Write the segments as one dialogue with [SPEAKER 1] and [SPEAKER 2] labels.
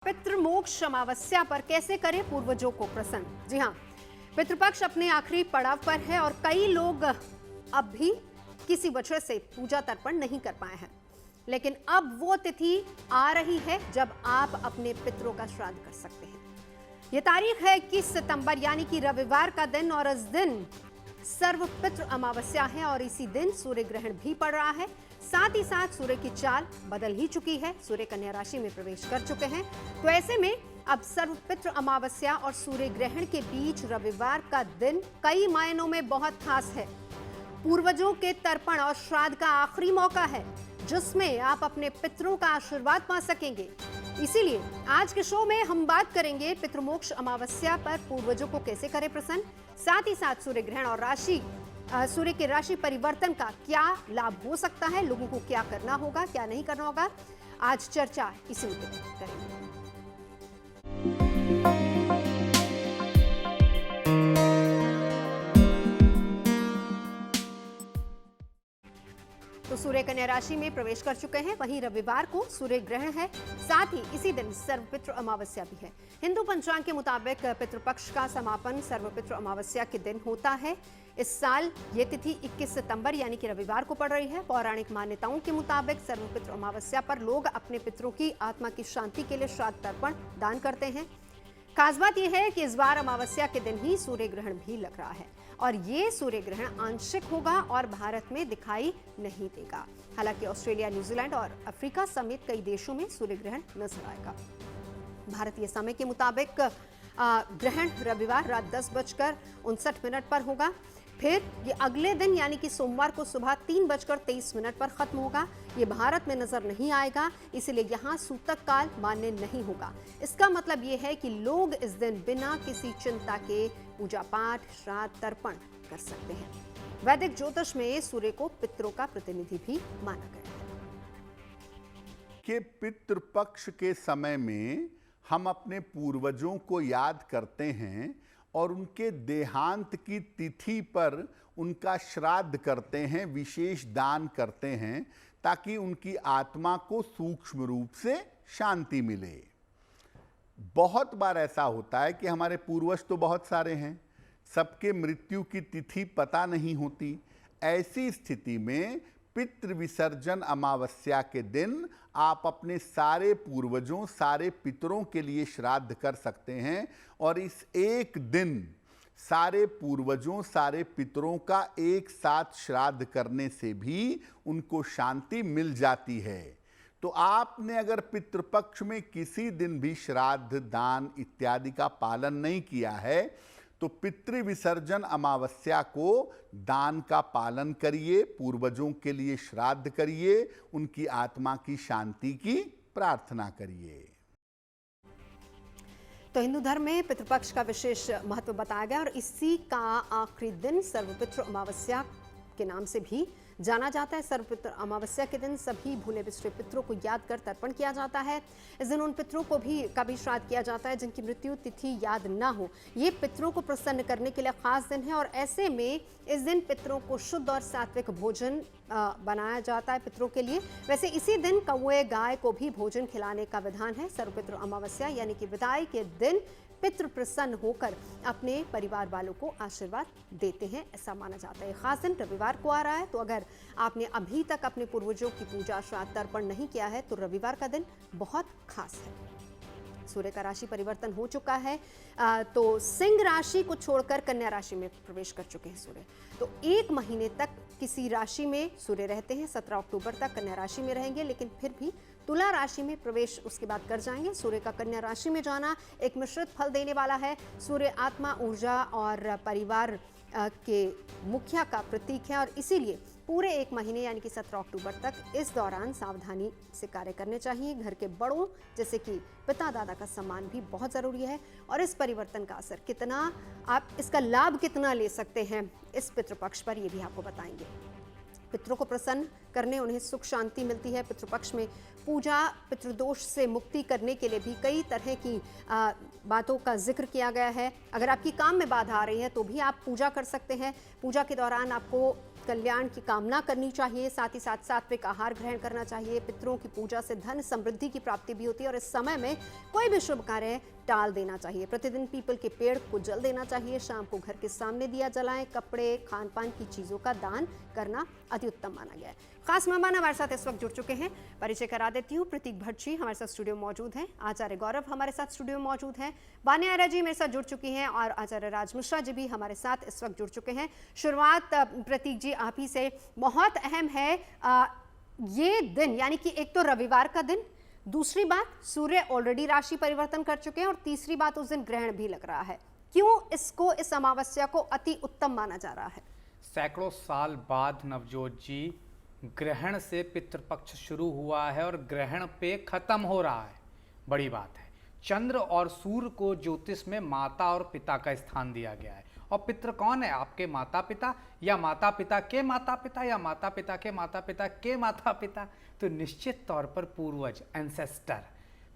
[SPEAKER 1] पितृमोक्ष अमावस्या पर कैसे करें पूर्वजों को प्रसन्न। जी हाँ, पितृपक्ष अपने आखिरी पड़ाव पर है और कई लोग अब भी किसी वजह से पूजा तर्पण नहीं कर पाए हैं, लेकिन अब वो तिथि आ रही है जब आप अपने पितरों का श्राद्ध कर सकते हैं। ये तारीख है 21 सितंबर यानी कि रविवार का दिन और इस दिन सर्व पितृ अमावस्या है और इसी दिन सूर्य ग्रहण भी पड़ रहा है। साथ ही साथ सूर्य की चाल बदल ही चुकी है, सूर्य कन्या राशि में प्रवेश कर चुके हैं। तो ऐसे में अब सर्व पितृ अमावस्या और सूर्य ग्रहण के बीच रविवार का दिन कई मायनों में बहुत खास है। पूर्वजों के तर्पण और श्राद्ध का आखिरी मौका है जिसमें आप अपने पितरों का आशीर्वाद पा सकेंगे। इसीलिए आज के शो में हम बात करेंगे पितृमोक्ष अमावस्या पर पूर्वजों को कैसे करें प्रसन्न, साथ ही साथ सूर्य ग्रहण और सूर्य के राशि परिवर्तन का क्या लाभ हो सकता है, लोगों को क्या करना होगा, क्या नहीं करना होगा। आज चर्चा इसी मुद्दे पर करेंगे। तो सूर्य कन्या राशि में प्रवेश कर चुके हैं, वहीं रविवार को सूर्य ग्रहण है, साथ ही इसी दिन सर्वपितृ अमावस्या भी है। हिंदू पंचांग के मुताबिक पितृपक्ष का समापन सर्वपितृ अमावस्या के दिन होता है। इस साल ये तिथि 21 सितंबर यानी कि रविवार को पड़ रही है। पौराणिक मान्यताओं के मुताबिक सर्वपितृ अमावस्या पर लोग अपने पितरों की आत्मा की शांति के लिए श्राद्ध तर्पण दान करते हैं। खास बात यह है कि इस बार अमावस्या के दिन ही सूर्य ग्रहण भी लग रहा है और ये सूर्य ग्रहण आंशिक होगा और भारत में दिखाई नहीं देगा। हालांकि ऑस्ट्रेलिया, न्यूजीलैंड और अफ्रीका समेत कई देशों में सूर्य ग्रहण नजर आएगा। भारतीय समय के मुताबिक ग्रहण रविवार रात 10:59 पर होगा। फिर ये अगले दिन यानी कि सोमवार को सुबह 3:23 पर खत्म होगा। ये भारत में नजर नहीं आएगा, इसलिए यहाँ सूतक काल मान्य नहीं होगा। इसका मतलब ये है कि लोग इस दिन बिना किसी चिंता के पूजा पाठ, श्राद्ध, तर्पण कर सकते हैं। वैदिक ज्योतिष में सूर्य को पितरों का प्रतिनिधि भी माना गया है।
[SPEAKER 2] कि पितृपक्ष के समय में हम अपने पूर्वजों को याद करते हैं और उनके देहांत की तिथि पर उनका श्राद्ध करते हैं, विशेष दान करते हैं ताकि उनकी आत्मा को सूक्ष्म रूप से शांति मिले। बहुत बार ऐसा होता है कि हमारे पूर्वज तो बहुत सारे हैं, सबके मृत्यु की तिथि पता नहीं होती। ऐसी स्थिति में पितृ विसर्जन अमावस्या के दिन आप अपने सारे पूर्वजों, सारे पितरों के लिए श्राद्ध कर सकते हैं और इस एक दिन सारे पूर्वजों, सारे पितरों का एक साथ श्राद्ध करने से भी उनको शांति मिल जाती है। तो आपने अगर पितृपक्ष में किसी दिन भी श्राद्ध, दान इत्यादि का पालन नहीं किया है तो पितृ विसर्जन अमावस्या को दान का पालन करिए, पूर्वजों के लिए श्राद्ध करिए, उनकी आत्मा की शांति की प्रार्थना करिए।
[SPEAKER 1] तो हिंदू धर्म में पितृपक्ष का विशेष महत्व बताया गया और इसी का आखिरी दिन सर्वपितृ अमावस्या के नाम से भी जाना जाता है। सर्वपितृ अमावस्या के दिन सभी भूले बिसरे पितरों को याद कर तर्पण किया जाता है। इस दिन उन पितरों को भी श्राद्ध किया जाता है जिनकी मृत्यु तिथि याद ना हो। ये पितरों को प्रसन्न करने के लिए खास दिन है और ऐसे में इस दिन पितरों को शुद्ध और सात्विक भोजन बनाया जाता है पितरों के लिए। वैसे इसी दिन कौए, गाय को भी भोजन खिलाने का विधान है। सर्वपितृ अमावस्या यानी कि विदाई के दिन पितृ प्रसन्न होकर अपने परिवार वालों को आशीर्वाद देते हैं, ऐसा माना जाता है। खास दिन रविवार को आ रहा है, तो अगर आपने अभी तक अपने पूर्वजों की पूजा, श्राद्ध, तर्पण नहीं किया है तो रविवार का दिन बहुत खास है। सूर्य का राशि परिवर्तन हो चुका है, तो सिंह राशि को छोड़कर कन्या राशि में प्रवेश कर चुके हैं सूर्य। तो एक महीने तक किसी राशि में सूर्य रहते हैं, 17 अक्टूबर तक कन्या राशि में रहेंगे, लेकिन फिर भी तुला राशि में प्रवेश उसके बाद कर जाएंगे। सूर्य का कन्या राशि में जाना एक मिश्रित फल देने वाला है। सूर्य आत्मा, ऊर्जा और परिवार के मुखिया का प्रतीक है और इसीलिए पूरे एक महीने यानी कि 17 अक्टूबर तक इस दौरान सावधानी से कार्य करने चाहिए। घर के बड़ों जैसे कि पिता, दादा का सम्मान भी बहुत ज़रूरी है और इस परिवर्तन का असर कितना, आप इसका लाभ कितना ले सकते हैं इस पितृपक्ष पर, ये भी आपको बताएंगे। पितरों को प्रसन्न करने, उन्हें सुख शांति मिलती है। पितृपक्ष में पूजा, पितृदोष से मुक्ति करने के लिए भी कई तरह की बातों का जिक्र किया गया है। अगर आपकी काम में बाधा आ रही है तो भी आप पूजा कर सकते हैं। पूजा के दौरान आपको कल्याण की कामना करनी चाहिए, साथ ही साथ सात्विक आहार ग्रहण करना चाहिए। पितरों की पूजा से धन समृद्धि की प्राप्ति भी होती है और इस समय में कोई भी शुभ कार्य टाल देना चाहिए। प्रतिदिन पीपल के पेड़ को जल देना चाहिए। शाम को घर के सामने दिया जलाएं। कपड़े, खान पान की चीजों का दान करना अति उत्तम माना गया है। खास मेहमान हमारे साथ इस वक्त जुड़ चुके हैं, परिचय करा देती हूँ। प्रतीक भट्ट जी हमारे साथ स्टूडियो मौजूद हैं, आचार्य गौरव हमारे साथ स्टूडियो मौजूद हैं, बान्या आर्या जी मेरे साथ जुड़ चुकी हैं और आचार्य राज मिश्रा जी भी हमारे साथ इस वक्त जुड़ चुके हैं। शुरुआत प्रतीक जी आप ही से, बहुत अहम है ये दिन, यानी कि एक तो रविवार का दिन, दूसरी बात सूर्य ऑलरेडी राशि परिवर्तन कर चुके हैं और तीसरी बात उस दिन ग्रहण भी लग रहा है। क्यों इसको, इस अमावस्या को अति उत्तम माना जा रहा है?
[SPEAKER 3] सैकड़ों साल बाद नवजोत जी ग्रहण से पितृपक्ष शुरू हुआ है और ग्रहण पे खत्म हो रहा है। बड़ी बात है। चंद्र और सूर्य को ज्योतिष में माता और पिता का स्थान दिया गया है। और पितृ कौन है? आपके माता पिता या माता पिता के माता पिता या माता पिता के माता पिता के माता पिता, तो निश्चित तौर पर पूर्वज, एंसेस्टर।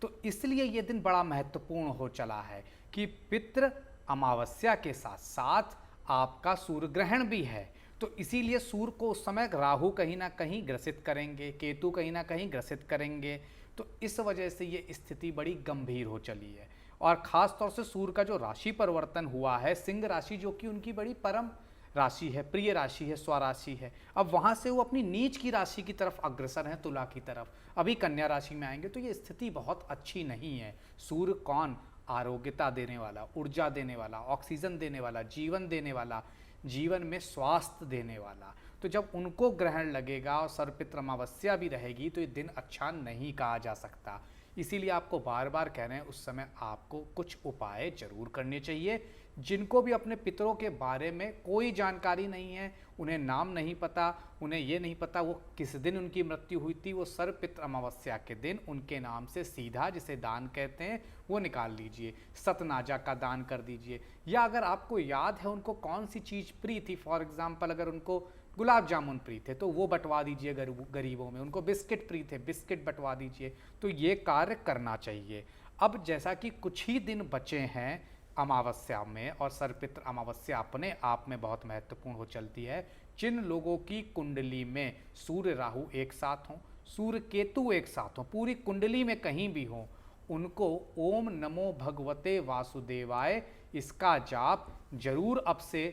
[SPEAKER 3] तो इसलिए ये दिन बड़ा महत्वपूर्ण हो चला है कि पितृ अमावस्या के साथ साथ आपका सूर्य ग्रहण भी है। तो इसीलिए सूर्य को उस समय राहु कहीं ना कहीं ग्रसित करेंगे, केतु कहीं ना कहीं ग्रसित करेंगे। तो इस वजह से ये स्थिति बड़ी गंभीर हो चली है। और ख़ास तौर से सूर्य का जो राशि परिवर्तन हुआ है, सिंह राशि जो कि उनकी बड़ी परम राशि है, प्रिय राशि है, स्वराशि है, अब वहाँ से वो अपनी नीच की राशि की तरफ अग्रसर हैं, तुला की तरफ। अभी कन्या राशि में आएंगे। तो ये स्थिति बहुत अच्छी नहीं है। सूर्य कौन? आरोग्यता देने वाला, ऊर्जा देने वाला, ऑक्सीजन देने वाला, जीवन देने वाला, जीवन में स्वास्थ्य देने वाला। तो जब उनको ग्रहण लगेगा और सर्वपितृ अमावस्या भी रहेगी तो ये दिन अच्छा नहीं कहा जा सकता। इसीलिए आपको बार बार कह रहे हैं, उस समय आपको कुछ उपाय जरूर करने चाहिए। जिनको भी अपने पितरों के बारे में कोई जानकारी नहीं है, उन्हें नाम नहीं पता, उन्हें ये नहीं पता वो किस दिन उनकी मृत्यु हुई थी, वो सर्वपितृ अमावस्या के दिन उनके नाम से सीधा, जिसे दान कहते हैं, वो निकाल लीजिए। सतनाजा का दान कर दीजिए। या अगर आपको याद है उनको कौन सी चीज़ प्रिय थी, फॉर एग्जाम्पल अगर उनको गुलाब जामुन प्रिय थे तो वो बंटवा दीजिए गरीबों में। उनको बिस्किट प्रिय थे, बिस्किट बंटवा दीजिए। तो ये कार्य करना चाहिए। अब जैसा कि कुछ ही दिन बचे हैं अमावस्या में, और सर्वपितृ अमावस्या अपने आप में बहुत महत्वपूर्ण हो चलती है। जिन लोगों की कुंडली में सूर्य राहु एक साथ हों, सूर्य केतु एक साथ हों, पूरी कुंडली में कहीं भी हों, उनको ओम नमो भगवते वासुदेवाय इसका जाप जरूर अब से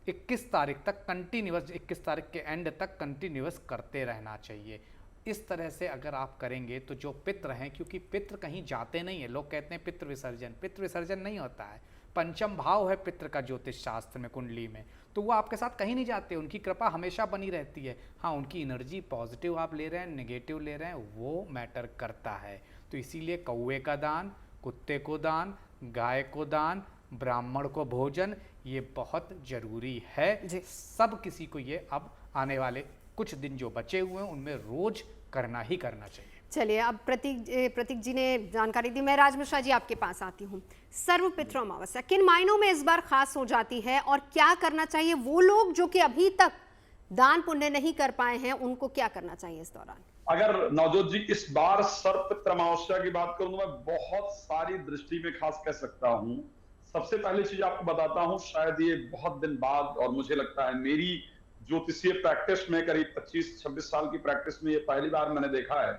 [SPEAKER 3] 21 तारीख तक कंटिन्यूअस, 21 तारीख के एंड तक कंटिन्यूअस करते रहना चाहिए। इस तरह से अगर आप करेंगे तो जो पितृ हैं, क्योंकि पितृ कहीं जाते नहीं है, लोग कहते हैं पितृ विसर्जन, पितृ विसर्जन नहीं होता है। पंचम भाव है पितृ का ज्योतिष शास्त्र में कुंडली में, तो वो आपके साथ कहीं नहीं जाते, उनकी कृपा हमेशा बनी रहती है। हाँ, उनकी एनर्जी पॉजिटिव आप ले रहे हैं, नेगेटिव ले रहे हैं, वो मैटर करता है। तो इसीलिए कौवे का दान, कुत्ते को दान, गाय को दान, ब्राह्मण को भोजन, ये बहुत जरूरी है। सब किसी को ये अब आने वाले कुछ दिन जो बचे हुए हैं उनमें रोज करना ही करना चाहिए।
[SPEAKER 1] चलिए, अब प्रतीक जी ने जानकारी दी। मैं राज मिश्रा जी आपके पास आती हूँ। सर्वपितृ अमावस्या किन मायनों में इस बार खास हो जाती है और क्या करना चाहिए? वो लोग जो कि अभी तक दान पुण्य नहीं कर पाए हैं, उनको क्या करना चाहिए इस दौरान?
[SPEAKER 4] अगर नवजोत जी इस बार सर्वपितृ अमावस्या की बात करूं तो मैं बहुत सारी दृष्टि में खास कह सकता हूं। सबसे पहली चीज आपको बताता हूं, शायद ये बहुत दिन बाद, और मुझे लगता है मेरी ज्योतिषीय प्रैक्टिस में करीब 25-26 साल की प्रैक्टिस में ये पहली बार मैंने देखा है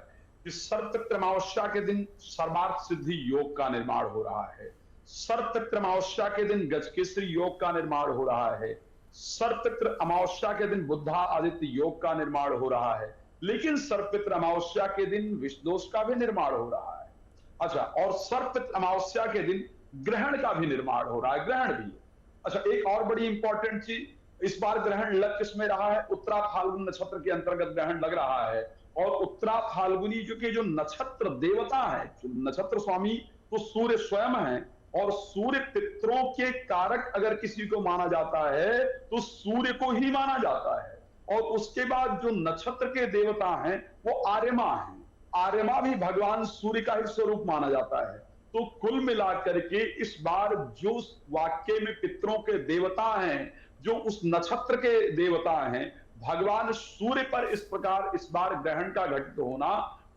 [SPEAKER 4] कि सर्वपितृ अमावस्या के दिन सर्वार्थ सिद्धि योग का निर्माण हो रहा है। सर्वपितृ अमावस्या के दिन गजकेसरी योग का निर्माण हो रहा है। सर्वपितृ अमावस्या के दिन बुद्धा आदित्य योग का निर्माण हो रहा है। लेकिन सर्वपितृ अमावस्या के दिन विषदोष का भी निर्माण हो रहा है। अच्छा, और सर्वपितृ अमावस्या के दिन ग्रहण का भी निर्माण हो रहा है, ग्रहण भी। अच्छा, एक और बड़ी इंपॉर्टेंट चीज, इस बार ग्रहण लग किसमें रहा है? उत्तरा फाल्गुन नक्षत्र के अंतर्गत ग्रहण लग रहा है। और उत्तरा फाल्गुनी जो नक्षत्र देवता है, नक्षत्र स्वामी तो सूर्य स्वयं है, और सूर्य पितरों के कारक अगर किसी को माना जाता है तो सूर्य को ही माना जाता है। और उसके बाद जो नक्षत्र के देवता हैं वो आर्यमा हैं। आर्यमा भी भगवान सूर्य का ही स्वरूप माना जाता है। तो कुल मिलाकर के इस बार जो वाक्य में पितरों के देवता हैं, जो उस नक्षत्र के देवता हैं, भगवान सूर्य पर इस प्रकार इस बार ग्रहण का घटित होना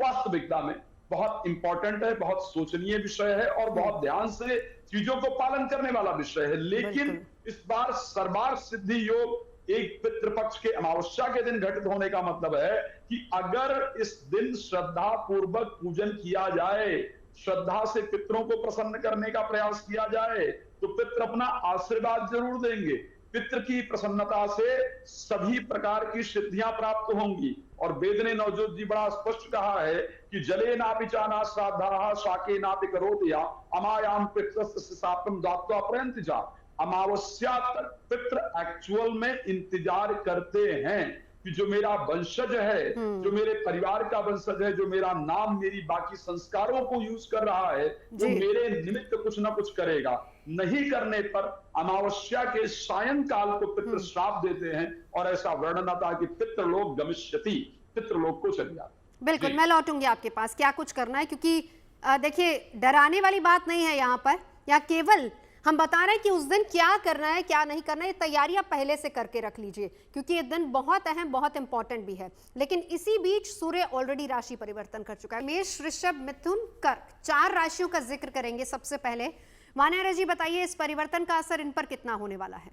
[SPEAKER 4] वास्तविकता में बहुत इंपॉर्टेंट है, बहुत सोचनीय विषय है और बहुत ध्यान से चीजों को पालन करने वाला विषय है। लेकिन इस बार सर्वार्थ सिद्धि योग एक पितृपक्ष के अमावस्या के दिन घटित होने का मतलब है कि अगर इस दिन श्रद्धा पूर्वक पूजन किया जाए, श्रद्धा से पितरों को प्रसन्न करने का प्रयास किया जाए, तो पितर अपना आशीर्वाद जरूर देंगे। पितर की प्रसन्नता से सभी प्रकार की सिद्धियां प्राप्त होंगी। और वेद ने नवजोत जी बड़ा स्पष्ट कहा है कि जले नापि चाना श्राद्धा शाके नापि करोति या अमायाम पितृस्य सापम दात्वा प्रयंत जा। अमावस्या तक पितर एक्चुअल में इंतजार करते हैं कि जो मेरा वंशज है, जो मेरे परिवार का वंशज है, जो मेरा नाम मेरी बाकी संस्कारों को यूज कर रहा है, वो मेरे निमित्त कुछ ना कुछ करेगा। नहीं करने पर अमावस्या के सायंकाल को पितृ श्राप देते हैं और ऐसा वर्णन आता है कि पितृलोक गमिष्यति, पितृलोक को चले जाते।
[SPEAKER 1] बिल्कुल, मैं लौटूंगी आपके पास। क्या कुछ करना है, क्योंकि देखिए डराने वाली बात नहीं है यहाँ पर, या केवल हम बता रहे हैं कि उस दिन क्या करना है क्या नहीं करना है, तैयारी आप पहले से करके रख लीजिए, क्योंकि ये दिन बहुत अहम, बहुत इंपॉर्टेंट भी है। लेकिन इसी बीच सूर्य ऑलरेडी राशि परिवर्तन कर चुका है। मेष, वृषभ, मिथुन, कर्क, 4 राशियों का जिक्र करेंगे। सबसे पहले वान्या जी बताइए, इस परिवर्तन का असर इन पर कितना होने वाला है?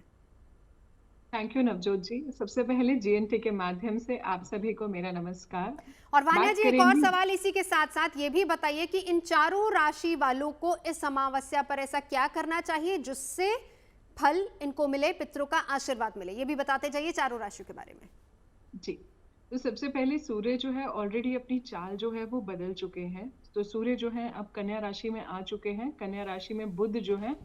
[SPEAKER 5] थैंक यू नवजोत जी। सबसे पहले जीएनटी के माध्यम से आप सभी को मेरा नमस्कार।
[SPEAKER 1] और वान्या जी, एक और सवाल इसी के साथ साथ ये भी बताइए कि इन चारों राशि वालों को इस अमावस्या पर ऐसा क्या करना चाहिए जिससे फल इनको मिले, पितरों का आशीर्वाद मिले, ये भी बताते जाइए चारों राशियों के बारे में।
[SPEAKER 5] जी, तो सबसे पहले सूर्य जो है ऑलरेडी अपनी चाल जो है वो बदल चुके हैं। तो सूर्य जो है अब कन्या राशि में आ चुके हैं। कन्या राशि में बुध जो है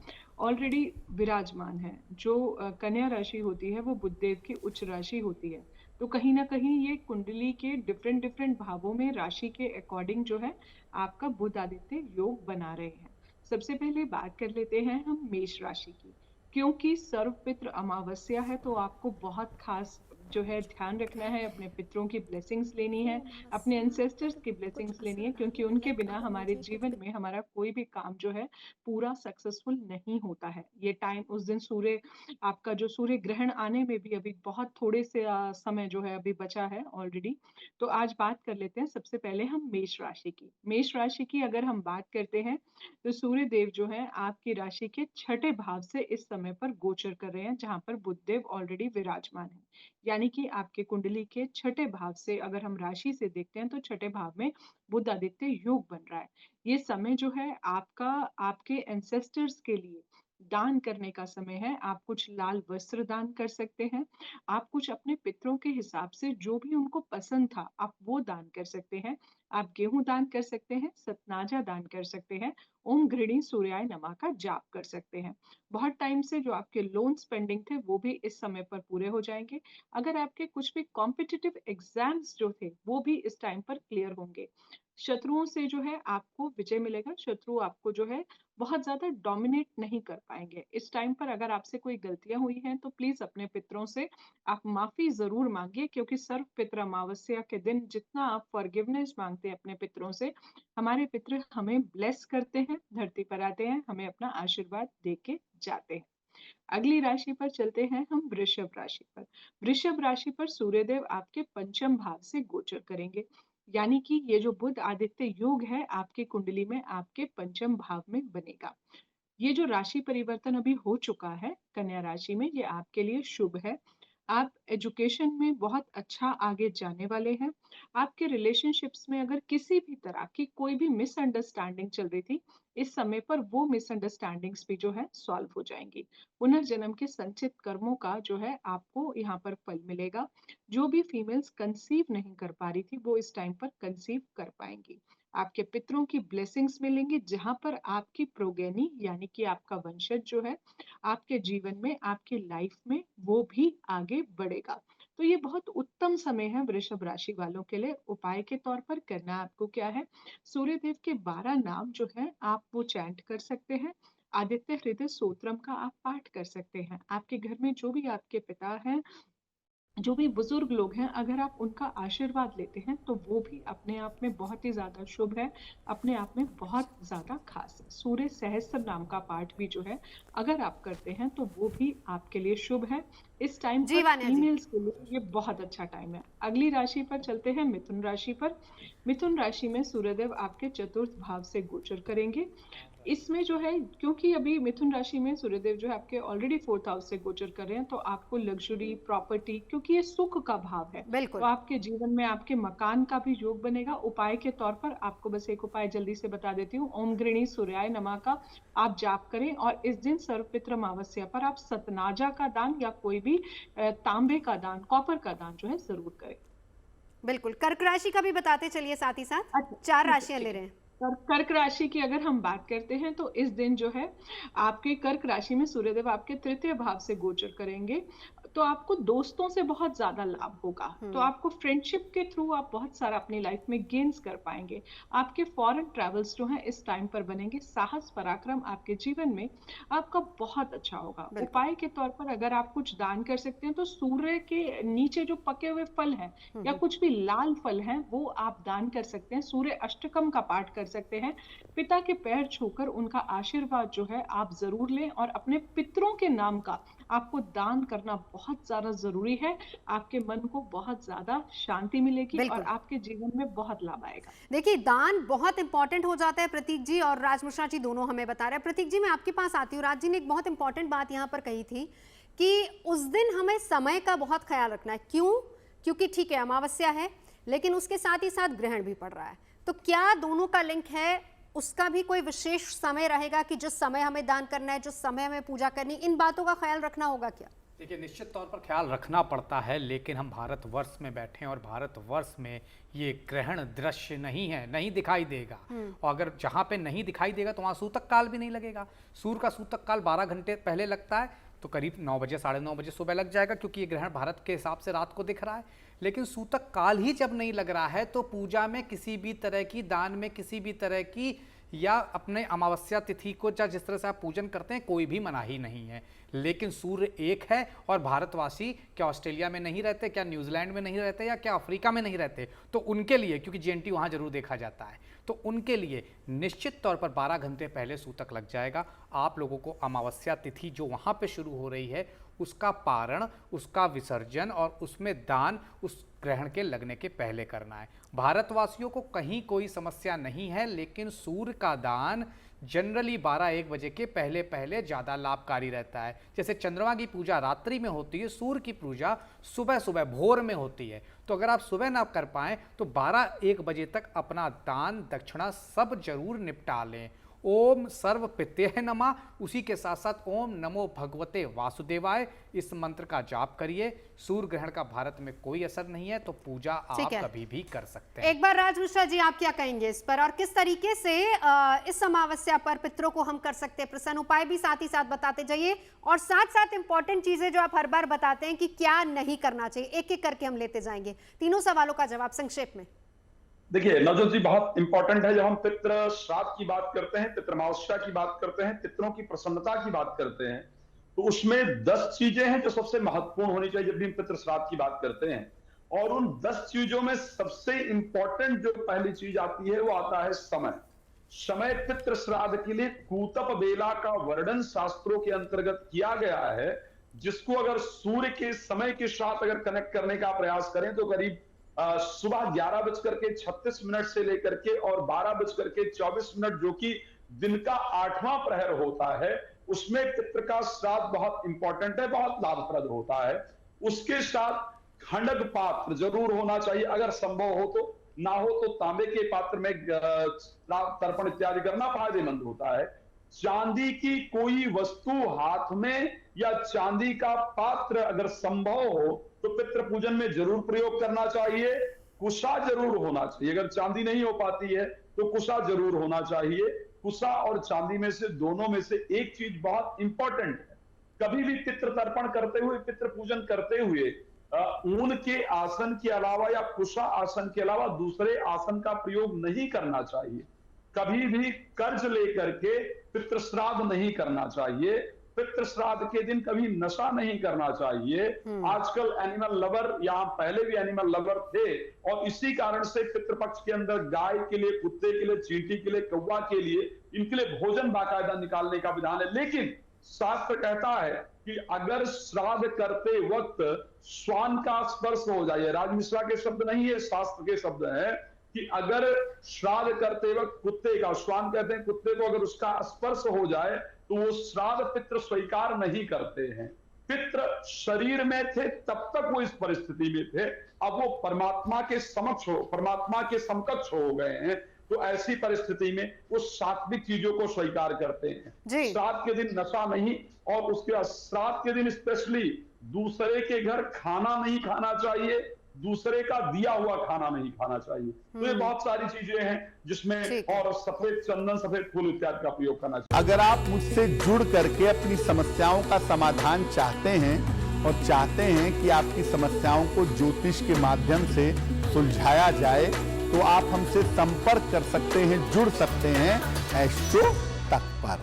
[SPEAKER 5] ऑलरेडी विराजमान है। जो कन्या राशि होती है वो बुध देव की उच्च राशि होती है। तो कहीं ना कहीं ये कुंडली के डिफरेंट भावों में राशि के अकॉर्डिंग जो है आपका बुध आदित्य योग बना रहे हैं। सबसे पहले बात कर लेते हैं हम मेष राशि की। क्योंकि सर्वपितृ अमावस्या है तो आपको बहुत खास जो है ध्यान रखना है, अपने पितरों की ब्लेसिंग्स लेनी है, अपने एंसेस्टर्स की ब्लेसिंग्स लेनी है, क्योंकि उनके बिना हमारे जीवन में हमारा कोई भी काम जो है पूरा सक्सेसफुल नहीं होता है। ये टाइम उस दिन सूर्य आपका जो सूर्य ग्रहण आने में भी अभी बहुत थोड़े से समय जो है अभी बचा है ऑलरेडी। तो आज बात कर लेते हैं सबसे पहले हम मेष राशि की। मेष राशि की अगर हम बात करते हैं तो सूर्य देव जो है आपकी राशि के 6ठे भाव से इस समय पर गोचर कर रहे हैं, जहां पर बुध देव ऑलरेडी विराजमान है। यानी कि आपके कुंडली के 6ठे भाव से अगर हम राशि से देखते हैं तो 6ठे भाव में बुध आदित्य योग बन रहा है। ये समय जो है आपका आपके एंसेस्टर्स के लिए दान करने का समय है। आप कुछ लाल वस्त्र दान कर सकते हैं। आप कुछ अपने पितरों के हिसाब से जो भी उनको पसंद था आप वो दान कर सकते हैं। आप गेहूं दान कर सकते हैं, सतनाजा दान कर सकते हैं, ओम गृहिणी सूर्याय नमः का जाप कर सकते हैं। बहुत टाइम से जो आपके लोन्स पेंडिंग थे वो भी इस समय पर पूरे हो जाएंगे। अगर आपके कुछ भी कॉम्पिटिटिव एग्जाम्स जो थे वो भी इस टाइम पर क्लियर होंगे। शत्रुओं से जो है आपको विजय मिलेगा। शत्रु आपको जो है बहुत ज्यादा डोमिनेट नहीं कर पाएंगे। इस टाइम पर अगर आपसे कोई गलतियां हुई हैं तो प्लीज अपने पितरों से आप माफी जरूर मांगिए, क्योंकि सर्व पितृ अमावस्या के दिन जितना आप फॉरगिवनेस मांगते हैं अपने पितरों से, हमारे पितृ हमें ब्लेस करते हैं, धरती पर आते हैं, हमें अपना आशीर्वाद दे के जाते हैं। अगली राशि पर चलते हैं हम वृषभ राशि पर। वृषभ राशि पर सूर्यदेव आपके पंचम भाव से गोचर करेंगे। यानी कि ये जो बुध आदित्य योग है आपकी कुंडली में आपके पंचम भाव में बनेगा। ये जो राशि परिवर्तन अभी हो चुका है कन्या राशि में, ये आपके लिए शुभ है। आप एजुकेशन में बहुत अच्छा आगे जाने वाले हैं। आपके रिलेशनशिप्स में अगर किसी भी तरह की कोई भी मिसअंडरस्टैंडिंग चल रही थी, इस समय पर वो मिसअंडरस्टैंडिंग्स भी जो है सॉल्व हो जाएंगी। पुनर्जन्म के संचित कर्मों का जो है आपको यहाँ पर फल मिलेगा। जो भी फीमेल्स कंसीव नहीं कर पा रही थी वो इस टाइम पर कंसीव कर पाएंगी। आपके पितरों की ब्लेसिंग्स मिलेंगी, जहां पर आपकी प्रोगेनी यानी कि आपका वंशज जो है आपके जीवन में आपकी लाइफ में वो भी आगे बढ़ेगा। तो ये बहुत उत्तम समय है वृषभ राशि वालों के लिए। उपाय के तौर पर करना आपको क्या है, सूर्य देव के 12 नाम जो है आप वो चैंट कर सकते हैं। आदित्य हृदय स्तोत्रम का आप पाठ कर सकते हैं। आपके घर में जो भी आपके पिता हैं, जो भी बुजुर्ग लोग हैं, अगर आप उनका आशीर्वाद लेते हैं तो वो भी अपने आप में बहुत ही ज्यादा शुभ है, अपने आप में बहुत ज्यादा खास है। सूर्य सहस्त्र नाम का पाठ भी जो है अगर आप करते हैं तो वो भी आपके लिए शुभ है। इस टाइम पर फीमेल्स के लिए ये बहुत अच्छा टाइम है। अगली राशि पर चलते हैं मिथुन राशि पर। मिथुन राशि में सूर्यदेव आपके चतुर्थ भाव से गोचर करेंगे। इसमें जो है, क्योंकि अभी मिथुन राशि में सूर्यदेव जो है आपके ऑलरेडी 4th हाउस से गोचर कर रहे हैं, तो आपको लग्जरी, प्रॉपर्टी, क्योंकि ये सुख का भाव है,
[SPEAKER 1] बिल्कुल।
[SPEAKER 5] तो आपके जीवन में आपके मकान का भी योग बनेगा। उपाय के तौर पर आपको बस एक उपाय जल्दी से बता देती हूँ, ओम गृणी सूर्याय नमः का आप जाप करें, और इस दिन सर्वपित्र अमावस्या पर आप सतनाजा का दान या कोई भी तांबे का दान, कॉपर का दान जो है जरूर करें।
[SPEAKER 1] बिल्कुल। कर्क राशि का भी बताते चलिए साथ ही साथ।
[SPEAKER 5] अच्छा,
[SPEAKER 1] 4
[SPEAKER 5] ठीक है,
[SPEAKER 1] राशियां
[SPEAKER 5] ठीक
[SPEAKER 1] ले
[SPEAKER 5] है।
[SPEAKER 1] रहे हैं।
[SPEAKER 5] कर्क राशि की अगर हम बात करते हैं, तो इस दिन जो है आपके कर्क राशि में सूर्यदेव आपके तृतीय भाव से गोचर करेंगे, तो आपको दोस्तों से बहुत ज्यादा लाभ होगा। तो आपको फ्रेंडशिप के थ्रू आप बहुत सारा अपनी लाइफ में गेन्स कर पाएंगे। आपके फॉरेन ट्रैवल्स जो हैं इस टाइम पर बनेंगे। साहस पराक्रम आपके जीवन में आपका बहुत अच्छा होगा। उपाय के तौर पर अगर आप कुछ दान कर सकते हैं, तो सूर्य के नीचे जो पके हुए फल हैं या कुछ भी लाल फल हैं, वो आप दान कर सकते हैं। सूर्य अष्टकम का पाठ कर सकते हैं। पिता के पैर छूकर उनका आशीर्वाद जो है आप जरूर लें, और अपने पितरों के नाम का आपको दान करना बहुत ज्यादा जरूरी है। आपके मन को बहुत ज्यादा शांति मिलेगी और आपके जीवन में बहुत लाभ आएगा।
[SPEAKER 1] देखिए, दान बहुत इंपॉर्टेंट हो जाता है। प्रतीक जी और राज मिश्रा जी दोनों हमें बता रहे हैं। प्रतीक जी, मैं आपके पास आती हूँ। राज जी ने एक बहुत इंपॉर्टेंट बात यहाँ पर कही थी कि उस दिन हमें समय का बहुत ख्याल रखना है। क्यों? क्योंकि ठीक है, अमावस्या है, लेकिन उसके साथ ही साथ ग्रहण भी पड़ रहा है। तो क्या दोनों का लिंक है? उसका भी कोई विशेष समय रहेगा कि जिस समय हमें दान करना है, जिस समय हमें पूजा करनी, इन बातों का ख्याल रखना होगा क्या?
[SPEAKER 3] देखिए, निश्चित तौर पर ख्याल रखना पड़ता है, लेकिन हम भारतवर्ष में बैठे हैं और भारतवर्ष में ये ग्रहण दृश्य नहीं है, नहीं दिखाई देगा। और अगर जहाँ पे नहीं दिखाई देगा तो वहाँ सूतक काल भी नहीं लगेगा। सूर्य का सूतक काल 12 घंटे पहले लगता है, तो करीब 9 बजे, 9:30 बजे सुबह लग जाएगा, क्योंकि ये ग्रहण भारत के हिसाब से रात को दिख रहा है। लेकिन सूतक काल ही जब नहीं लग रहा है, तो पूजा में किसी भी तरह की, दान में किसी भी तरह की, या अपने अमावस्या तिथि को जिस तरह से आप पूजन करते हैं, कोई भी मनाही नहीं है। लेकिन सूर्य एक है, और भारतवासी क्या ऑस्ट्रेलिया में नहीं रहते, क्या न्यूजीलैंड में नहीं रहते, या क्या अफ्रीका में नहीं रहते? तो उनके लिए, क्योंकि जीएनटी वहाँ जरूर देखा जाता है, तो उनके लिए निश्चित तौर पर 12 घंटे पहले सूतक लग जाएगा। आप लोगों को अमावस्या तिथि जो वहाँ पे शुरू हो रही है, उसका पारण, उसका विसर्जन और उसमें दान उस ग्रहण के लगने के पहले करना है। भारतवासियों को कहीं कोई समस्या नहीं है, लेकिन सूर्य का दान जनरली 12-1 बजे के पहले पहले ज़्यादा लाभकारी रहता है। जैसे चंद्रमा की पूजा रात्रि में होती है, सूर्य की पूजा सुबह सुबह भोर में होती है। तो अगर आप सुबह ना कर पाएँ तो 12-1 बजे तक अपना दान दक्षिणा सब जरूर निपटा लें। ओम सर्व पितृभ्य नमः, उसी के साथ साथ ओम नमो भगवते वासुदेवाय, इस मंत्र का जाप करिए। सूर्य ग्रहण का भारत में कोई असर नहीं है, तो पूजा आप कभी भी कर सकते हैं।
[SPEAKER 1] एक बार राज मिश्रा जी, आप क्या कहेंगे इस पर, और किस तरीके से इस अमावस्या पर पितरों को हम कर सकते हैं प्रसन्न? उपाय भी साथ ही साथ बताते जाइए, और साथ साथ इंपॉर्टेंट चीजें जो आप हर बार बताते हैं कि क्या नहीं करना चाहिए, एक एक करके हम लेते जाएंगे। तीनों सवालों का जवाब संक्षेप में।
[SPEAKER 4] देखिए नवजोत जी, बहुत इंपॉर्टेंट है। जब हम पितृ श्राद्ध की बात करते हैं, पितृमावस्या की बात करते हैं, पितरों की प्रसन्नता की बात करते हैं, तो उसमें 10 चीजें हैं जो सबसे महत्वपूर्ण होनी चाहिए जब भी हम पितृ श्राद्ध की बात करते हैं। और उन 10 चीजों में सबसे इंपॉर्टेंट जो पहली चीज आती है, वो आता है समय। समय पितृ श्राद्ध के लिए कूतप बेला का वर्णन शास्त्रों के अंतर्गत किया गया है, जिसको अगर सूर्य के समय के साथ अगर कनेक्ट करने का प्रयास करें तो करीब सुबह 11:36 से लेकर के और 12:24, जो कि दिन का 8वां प्रहर होता है, उसमें पितृ का श्राद्ध बहुत इंपॉर्टेंट है, बहुत लाभप्रद होता है। उसके साथ खंडक पात्र जरूर होना चाहिए, अगर संभव हो तो। ना हो तो तांबे के पात्र में तर्पण इत्यादि करना फायदेमंद होता है। चांदी की कोई वस्तु हाथ में या चांदी का पात्र अगर संभव हो तो पितृ पूजन में जरूर प्रयोग करना चाहिए। कुशा जरूर होना चाहिए, अगर चांदी नहीं हो पाती है तो कुशा जरूर होना चाहिए। कुशा और चांदी में से, दोनों में से एक चीज बहुत इंपॉर्टेंट है। कभी भी पितृ तर्पण करते हुए, पितृ पूजन करते हुए ऊन के आसन के अलावा या कुशा आसन के अलावा दूसरे आसन का प्रयोग नहीं करना चाहिए। कभी भी कर्ज लेकर के पितृ श्राद्ध नहीं करना चाहिए। पितृ श्राद्ध के दिन कभी नशा नहीं करना चाहिए। आजकल एनिमल लवर, या पहले भी एनिमल लवर थे, और इसी कारण से पितृपक्ष के अंदर गाय के लिए, कुत्ते के लिए, चींटी के लिए, कौवा के लिए, इनके लिए भोजन बाकायदा निकालने का विधान है। लेकिन शास्त्र कहता है कि अगर श्राद्ध करते वक्त श्वान का स्पर्श हो जाए, राज मिश्रा के शब्द नहीं है, शास्त्र के शब्द है, कि अगर श्राद्ध करते वक्त कुत्ते का, श्वान कहते हैं कुत्ते को, अगर उसका स्पर्श हो जाए तो वो श्राद्ध पितृ स्वीकार नहीं करते हैं। पितृ शरीर में थे तब तक वो इस परिस्थिति में थे, अब वो परमात्मा के परमात्मा के समकक्ष हो गए हैं, तो ऐसी परिस्थिति में वो सात्विक चीजों को स्वीकार करते हैं। श्राद्ध के दिन नशा नहीं, और उसके बाद श्राद्ध के दिन स्पेशली दूसरे के घर खाना नहीं खाना चाहिए, दूसरे का दिया हुआ खाना नहीं खाना चाहिए। तो ये बहुत सारी चीजें हैं जिसमें, और सफेद चंदन, सफेद फूल इत्यादि का प्रयोग करना चाहिए।
[SPEAKER 2] अगर आप मुझसे जुड़ करके अपनी समस्याओं का समाधान चाहते हैं और चाहते हैं कि आपकी समस्याओं को ज्योतिष के माध्यम से सुलझाया जाए, तो आप हमसे संपर्क कर सकते हैं, जुड़ सकते हैं एस्ट्रो तक पर।